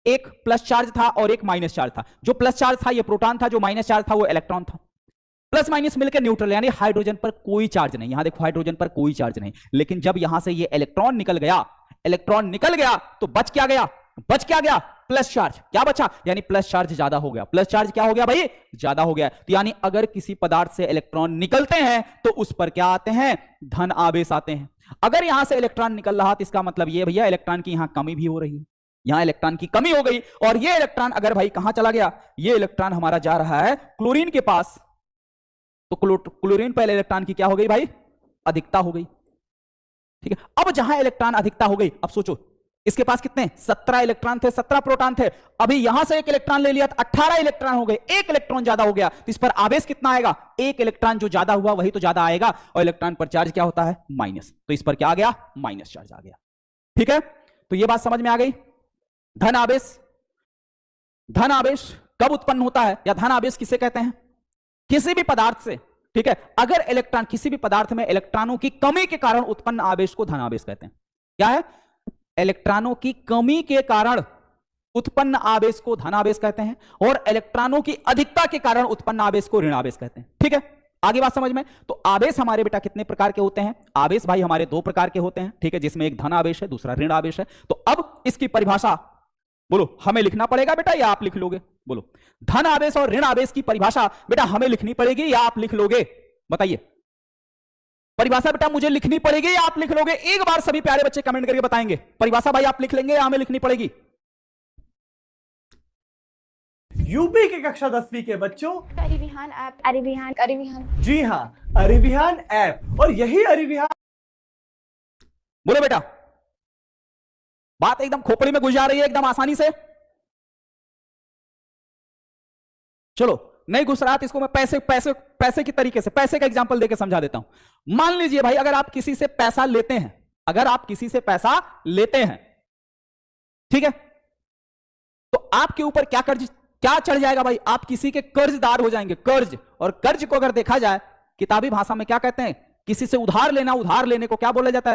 एक plus charge था और एक माइनस चार्ज था। जो प्लस चार्ज था ये प्रोटॉन था, जो माइनस चार्ज था वो इलेक्ट्रॉन था। प्लस माइनस मिलकर न्यूट्रल, यानी हाइड्रोजन पर कोई चार्ज नहीं। यहां देखो हाइड्रोजन पर कोई चार्ज नहीं, लेकिन जब यहां से ये इलेक्ट्रॉन निकल गया तो बच क्या गया प्लस चार्ज। क्या बचा, यानी प्लस चार्ज ज्यादा हो गया। प्लस चार्ज क्या हो गया भाई, ज्यादा हो गया। तो यानी अगर किसी पदार्थ से इलेक्ट्रॉन निकलते हैं तो उस पर क्या आते हैं, धन आवेश आते हैं। अगर यहां से इलेक्ट्रॉन निकल रहा तो इसका मतलब ये भैया इलेक्ट्रॉन की यहां कमी भी हो रही है, यहां इलेक्ट्रॉन की कमी हो गई। और ये इलेक्ट्रॉन अगर भाई कहां चला गया, ये इलेक्ट्रॉन हमारा जा रहा है क्लोरीन के पास, तो क्लोरीन पर इलेक्ट्रॉन की क्या हो गई भाई, अधिकता हो गई। ठीक है, अब जहां इलेक्ट्रॉन अधिकता हो गई, अब सोचो इसके पास कितने 17 इलेक्ट्रॉन थे, 17 प्रोटॉन थे। अभी यहां से एक इलेक्ट्रॉन ले लिया तो 18 इलेक्ट्रॉन हो गए, एक इलेक्ट्रॉन ज्यादा हो गया। तो इस पर आवेश कितना आएगा, एक इलेक्ट्रॉन जो ज्यादा हुआ वही तो ज्यादा आएगा, और इलेक्ट्रॉन पर चार्ज क्या होता है, माइनस। तो इस पर क्या आ गया, माइनस चार्ज आ गया। ठीक है, तो यह बात समझ में आ गई। धन आवेश कब उत्पन्न होता है, या धन आवेश किसे कहते हैं, किसी भी पदार्थ से, ठीक है, अगर इलेक्ट्रॉन किसी भी पदार्थ में इलेक्ट्रॉनों की कमी के कारण उत्पन्न आवेश को धन आवेश कहते हैं। क्या है, इलेक्ट्रॉनों की कमी के कारण उत्पन्न आवेश को धन आवेश कहते हैं, और इलेक्ट्रॉनों की अधिकता के कारण उत्पन्न आवेश को ऋण आवेश कहते हैं। ठीक है, आगे बात समझ में। तो आवेश हमारे बेटा कितने प्रकार के होते हैं, आवेश भाई हमारे दो प्रकार के होते हैं। ठीक है, जिसमें एक धन आवेश है, दूसरा ऋण आवेश है। तो अब इसकी परिभाषा बोलो, हमें लिखना पड़ेगा बेटा या आप लिख लोगे, बोलो। धन आवेश और ऋण आवेश की परिभाषा बेटा हमें लिखनी पड़ेगी या आप लिख लोगे, बताइए। परिभाषा बेटा मुझे लिखनी पड़ेगी या आप लिख लोगे, एक बार सभी प्यारे बच्चे कमेंट करके बताएंगे। परिभाषा भाई आप लिख लेंगे या हमें लिखनी पड़ेगी। यूपी के कक्षा 10वीं के बच्चों, अरिविहान ऐप, अरिविहान जी हाँ, अरिविहान ऐप, और यही अरिविहान। बोलो बेटा, बात एकदम खोपड़ी में घुस जा रही है एकदम आसानी से। चलो, नहीं घुस रहा तो इसको मैं पैसे की तरीके से, पैसे का एग्जांपल देकर समझा देता हूं। मान लीजिए भाई, अगर आप किसी से पैसा लेते हैं, ठीक है, तो आपके ऊपर क्या चढ़ जाएगा भाई, आप किसी के कर्जदार हो जाएंगे, कर्ज। और कर्ज को अगर देखा जाए किताबी भाषा में क्या कहते हैं, किसी से उधार लेना, उधार लेने को क्या बोला जाता है,